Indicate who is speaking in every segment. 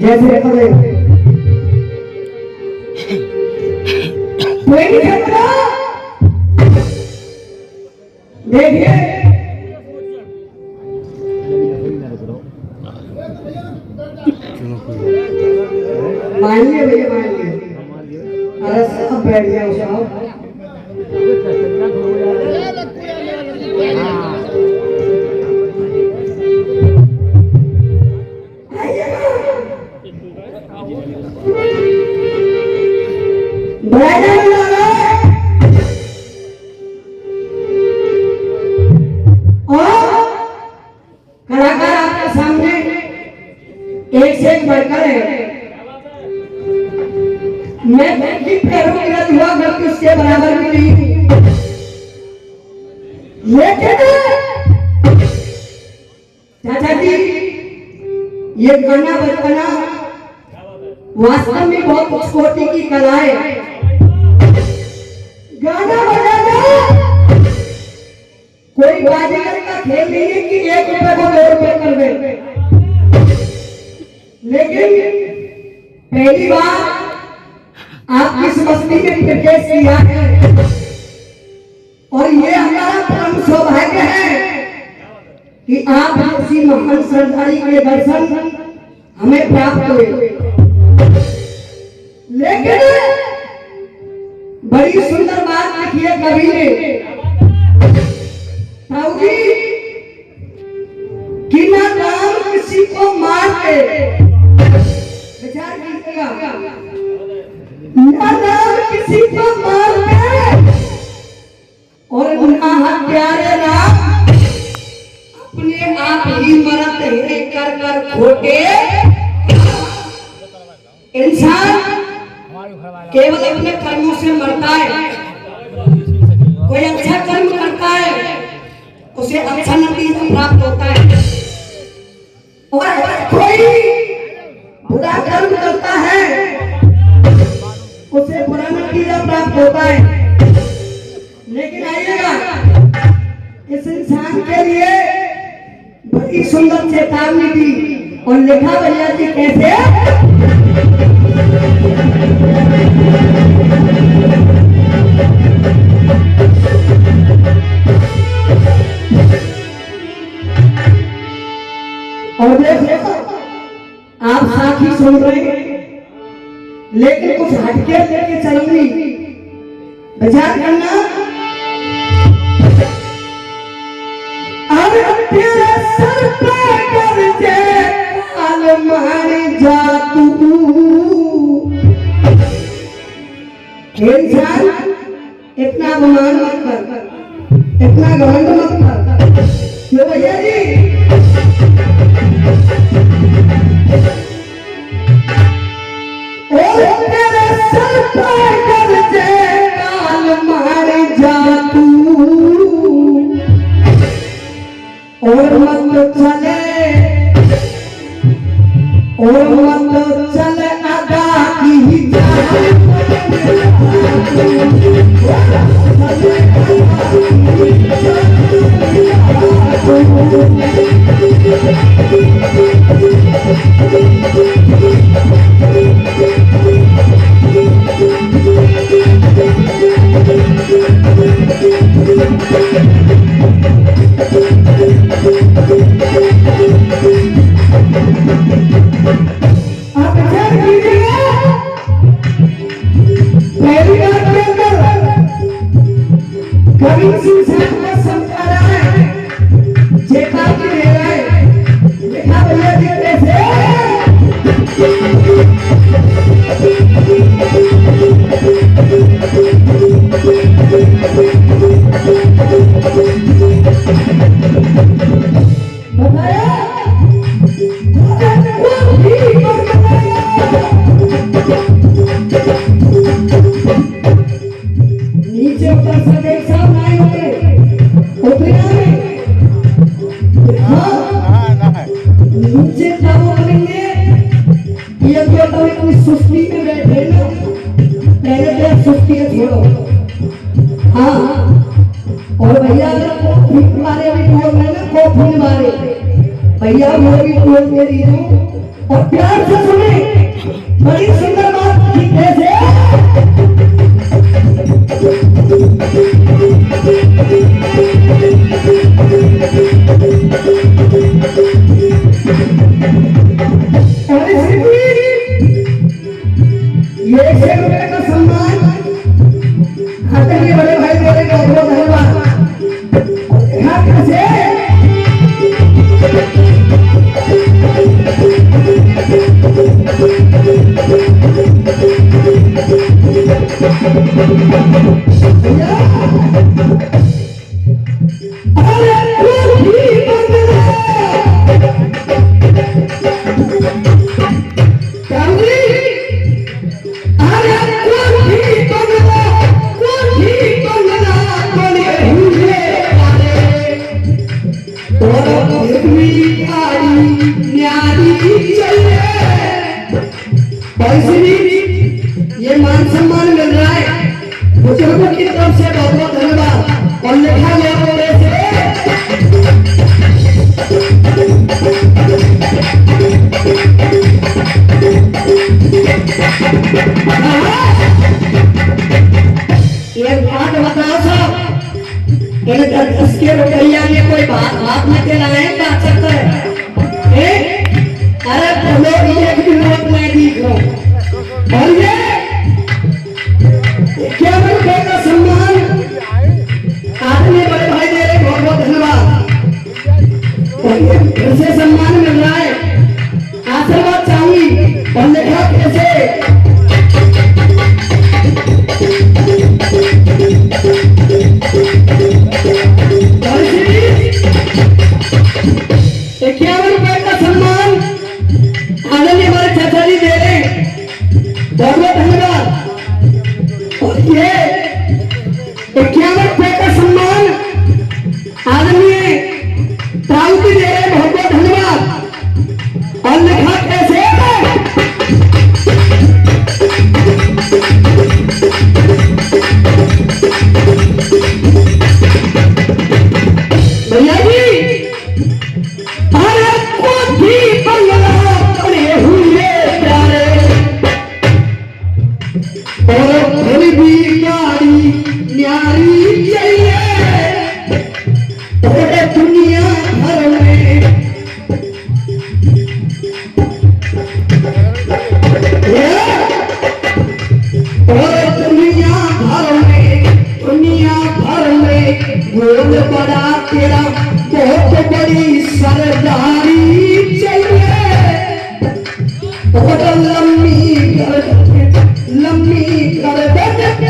Speaker 1: जैसे देखिए मानिए भैया मानिए, अरे सब बैठ जाओ साहब। कलाकार आपके सामने एक से एक बढ़कर है। मैं पैरों की रत हुआ करके उसके बराबर भी नहीं, लेकिन चाचा जी ये गाना बजाना वास्तव में बहुत उच्च कोटि की कला है। गाना बजाना कोई बाजीगर का खेल नहीं है कि 1 रुपए को 2 रुपए कर दे, लेकिन पहली बार आप किस मस्ती में प्रवेश किया है और ये हमारा परम सौभाग्य है कि आप किसी महान सरदारी के दर्शन हमें प्राप्त हुए। लेकिन बड़ी सुंदर बात लिखी है कवि ने कि ना राम किसी को मार के, विचार कीजिएगा, ना राम किसी को मार के और गुनाह प्यारे राम अपने आप ही मरत है कर कर खोटे। इंसान केवल अपने कर्मों से मरता है। कोई अच्छा कर्म करता है उसे अच्छा नतीजा प्राप्त होता है, और कोई बुरा कर्म करता है उसे बुरा नतीजा प्राप्त होता है। लेकिन आइएगा, इस इंसान के लिए बड़ी सुंदर चेतावनी दी और लिखा भैया जी कैसे। और देखो आप साथी सुन रहे हैं, लेकिन कुछ हटके लेके चलूंगी, विचार करना। अब तेरे सर पे कर्जे काल मार जा तू। इंसान इतना गुमान मत कर, इतना घमंड मत कर। क्यों भैया जी? और तेरे सर पे कर्जे काल मार जा तू, और मत चले अदा की जा आप विचार कीजिए, पहली बार के अंदर कवि सिंह साहब को समझा रहा है, चेतावनी दे रहा है, देखा भैया जी कैसे बताया नीचे ऊपर सब एक साथ आए होंगे उतरिया में नीचे कब उतरेंगे ये तो इतनी सुस्ती में बैठे ना पहले तो सुस्ती को छोड़ो हाँ और भैया अगर ठीक मारे भी टोल में ना कोफी मारे भैया वो भी टोल मेरी दो और प्यार से सुने बड़ी सुंदर बात ठीक है ये 100 रुपए का सम्मान खाते के बड़े भाई मेरे का बहुत धन्यवाद कैसे ये मान सम्मान मिल रहा है बुजुर्गों की तरफ से बहुत बहुत धन्यवाद और लिखा गया एक बात बताओ साहब इसके रुपया में कोई बात में के लाए बात सकता है अरे बोलो ये भी नोट मैं दिख रहा हूँ और ये क्या रुपए का सम्मान आदमी बड़े भाई दे रहे बहुत बहुत धन्यवाद और ये फिर से सम्मान मिल रहा है आशीर्वाद चाहिए और लिखा कैसे ₹51 का सम्मान आदरणीय हमारे चाचा जी दे रहे बहुत बहुत धन्यवाद और ये ₹51 का सम्मान आदरणीय ताऊजी दे रहे बहुत बहुत धन्यवाद और लिखा कैसे भैया जी भारत को भी बंगला पड़े हुए प्यारे और फिर भी गाड़ी न्यारी चाहिए पूरे दुनिया भर में और दुनिया भर में गोल बड़ा तेरा बहुत बड़ी सरदारी चाहिए बहुत लंबी गर्दन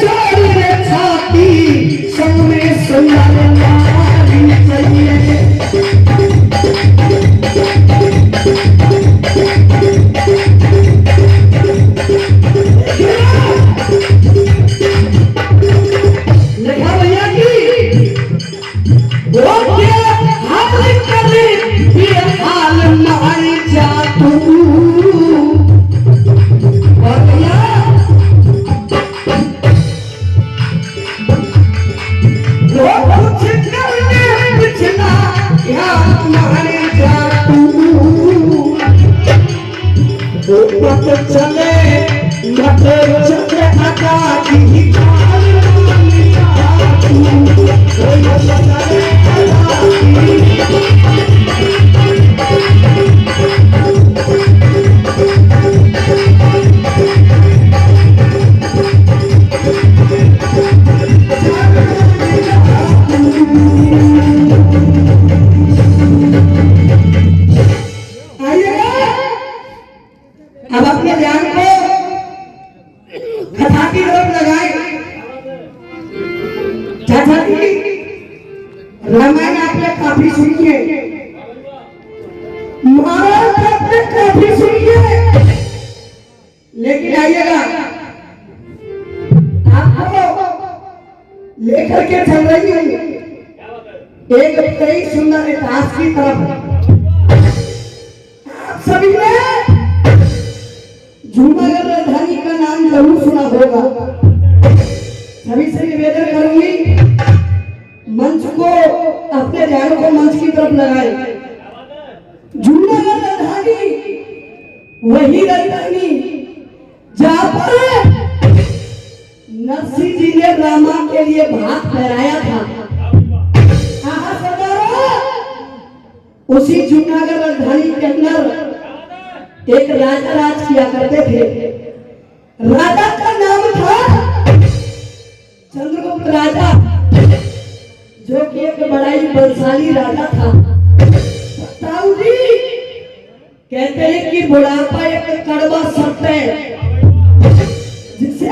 Speaker 1: चौड़ी छाती संग में सुंदर नारी चाहिए लिखा भैया की वो क्या हाल करे ये हाल मान जा तू और भैया वो कुछ करने पिछला क्या मान जा तू वो मत चले आका की हाल मान जा तू चाचा जी रामायण आपने काफी सुनी है, महाभारत आपने काफी सुनी है, लेकिन आइएगा आपको लेकर के चल रही हूँ एक बड़ी सुंदर इतिहास की तरफ। आप सभी ने जूनागढ़ राजधानी का नाम जरूर सुना होगा। सभी से निवेदन करूंगी मंच को अपने ध्यान को मंच की तरफ लगाए। जूनागढ़ राजधानी वही राजधानी जहां पर नरसिंह जी ने रामा के लिए भात फहराया था। उसी जूनागढ़ राजधानी के अंदर एक राजा राज किया करते थे। राजा का नाम था चंद्रगुप्त राजा, जो कि एक बड़ा ही बलशाली राजा था। ताऊ जी कहते हैं कि बुढ़ापा एक कड़वा सत्य है जिसे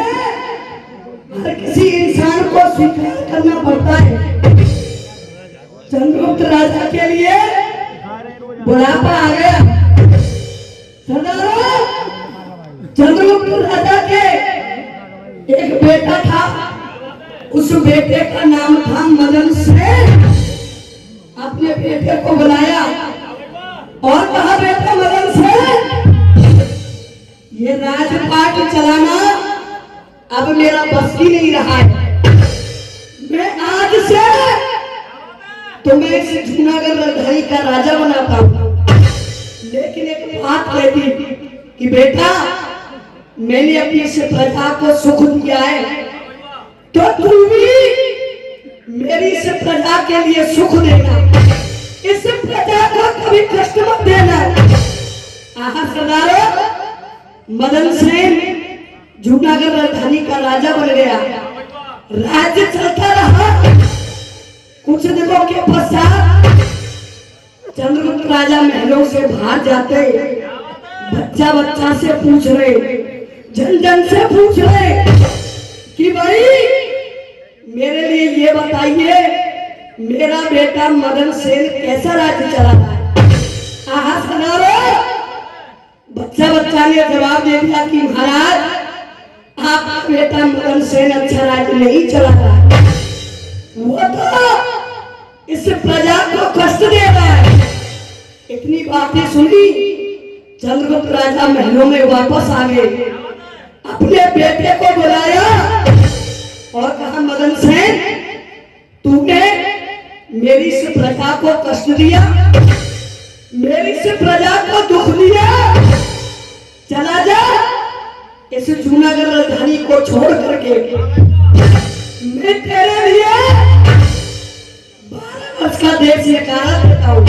Speaker 1: हर किसी इंसान को स्वीकार करना पड़ता है। चंद्रगुप्त राजा के लिए बुढ़ापा आ गया। सरदारों, चंद्रगुप्त राजा के एक बेटा था, उस बेटे का नाम था मदन सेन। अपने बेटे को बुलाया और कहा, बेटा मदन सेन, ये राजपाट चलाना अब मेरा बस की नहीं रहा है। मैं आज से तुम्हें इस जूनागढ़ राजधानी का राजा बनाता हूँ, लेकिन एक बात कहती कि बेटा, मैंने अपनी इस प्रजा को सुख दिया है, तो तुम भी मेरी इस प्रजा के लिए सुख देना, इस प्रजा को कभी कष्ट मत देना। सरदारों, मदन सेन जूनागढ़ राजधानी का राजा बन गया। राज्य चलता रहा। कुछ दिनों के पश्चात चंद्रगुप्त राजा महलों से बाहर जाते, बच्चा बच्चा से पूछ रहे, जन जन से पूछ रहे कि भाई मेरे लिए ये बताइए, मेरा बेटा मदन सेन कैसा राज्य चला रहा है। सरदारों, बच्चा बच्चा ने जवाब दे दिया कि महाराज, आपका बेटा मदन सेन अच्छा राज्य नहीं चला रहा है, वो तो इस प्रजा को कष्ट दे रहा है। इतनी बातें सुनी, चंद्रगुप्त राजा महलों में वापस आ गए। अपने बेटे को बुलाया और कहा, मदन सेन, तूने मेरी इस प्रजा को कष्ट दिया, मेरी इस प्रजा को दुख दिया, चला जा इस जूनागढ़ राजधानी को छोड़ करके। मैं तेरे लिए 12 वर्ष का देश नकारा देता हूँ।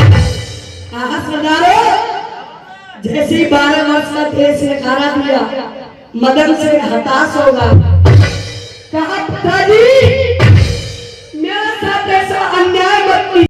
Speaker 1: सरदारों, जैसे ही 12 वर्ष का देश नकारा दिया, मदन से हताश होगा। कहा, पिताजी